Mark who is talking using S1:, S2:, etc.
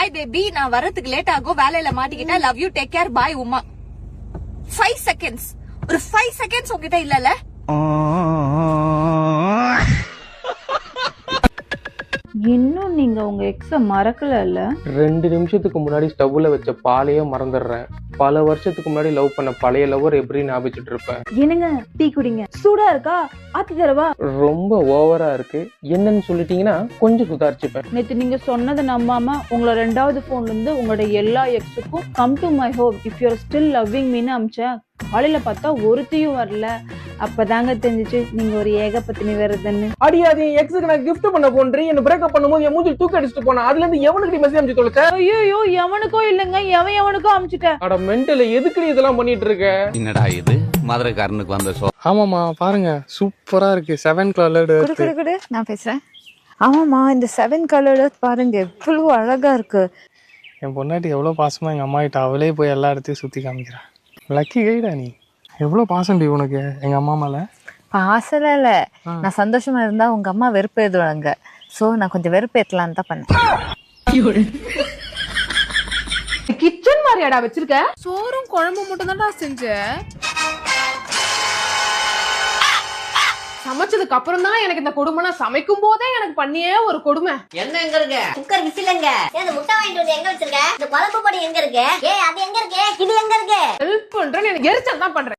S1: Boy baby, நான் வரதுக்கு late ஆகும், வேலையில மாட்டிக்கிட்டேன், love you, take care, bye Uma. 5 seconds. ஒரு 5 seconds உங்ககிட்ட இல்லல?
S2: இன்னும் நீங்க உங்க எக்ஸ மறக்கல?
S3: 2 நிமிஷத்துக்கு முன்னாடி ஸ்டவ்ல வச்ச பாலையே மறந்துடுறேன். பல வருஷத்துக்கு முன்னாடி லவ் பண்ண பழைய லவ்வர் எப்படி ஞாபகிச்சுட்டு இருப்பேன்.
S2: என்னங்க டீ குடிங்க, சூடா இருக்கா, ஆத்தி தரவா?
S3: ரொம்ப ஓவரா இருக்கு. என்னன்னு சொல்லிட்டீங்கன்னா கொஞ்சம் சுதாரிச்சுப்பேன்.
S2: நேத்து நீங்க சொன்னதை நம்பாம உங்களோட 2வது போன்ல இருந்து உங்களோட எல்லா எக்ஸுக்கும் come to my home if you are still loving மீன்னு அமிச்சேன். காலையில பார்த்தா ஒருத்தையும் வரல. அப்பதாங்க தெரிஞ்சிச்சு நீங்க ஒரு ஏகபத்தினி வருதுன்னு.
S3: அடியாதி எக்ஸுக்கு நான் கிஃப்ட் பண்ண போன்றேன். என்ன பிரேக்கப் பண்ணும்போது என் மூஞ்சில் தூக்கி அடிச்சுட்டு போனா. அதுல இருந்து எவனுக்கு மெசேஜ் அனுப்பிச்சு தொலைச்ச?
S2: ஐயோ எவனுக்கோ இல்லங்க, எவனுக்கோ அமிச்சிட்டேன்.
S3: அட மென்டல், எதுக்கு நீ இதெல்லாம் பண்ணிட்டு இருக்க?
S4: என்னடா இது மதுரைக்காரனுக்கு வந்த சோ?
S5: ஆமாமா பாருங்க, சூப்பரா இருக்கு. 7 கலர்டு.
S6: குடு நான் பேசுறேன். ஆமாமா, இந்த 7 கலர்டு பாருங்க எவ்வளவு அழகா இருக்கு.
S5: என் பொண்டாட்டி எவ்வளவு பாசமா எங்க அம்மா கிட்ட அவளே போய் எல்லா இடத்தையும் சுத்தி காமிக்கிறா. லக்கி கைடா நீ. எவ்வளவு பாசம் டி உனக்கு எங்க அம்மா மேல.
S6: பாசல இல்ல, நான் சந்தோஷமா இருந்தா உங்க அம்மா வெறுப்பு எழுதுவாங்க. சோ நான் கொஞ்சம் வெறுப்பு ஏத்தலான்னு தான் பண்ணேன்.
S7: கிச்சன் மாதிரியாடா வச்சிருக்க?
S8: சோறும் குழம்பு மட்டும் தான்டா செஞ்சேன்.
S7: சமைச்சதுக்கு அப்புறம் தான் எனக்கு இந்த கொடுமை. சமைக்கும் போதே எனக்கு பண்ணியே ஒரு கொடுமை.
S9: என்ன எங்க இருக்கு? குக்கர் விசிலங்க. இந்த முட்டை வாங்கிட்டு வந்து எங்க வச்சிருக்க? இந்த குழம்பு பொடி எங்க இருக்கு? அது எங்க இருக்கு? இது எங்க இருக்கு?
S7: ஹெல்ப் பண்றேன்னு எனக்கு எரிச்சல் தான் பண்றேன்.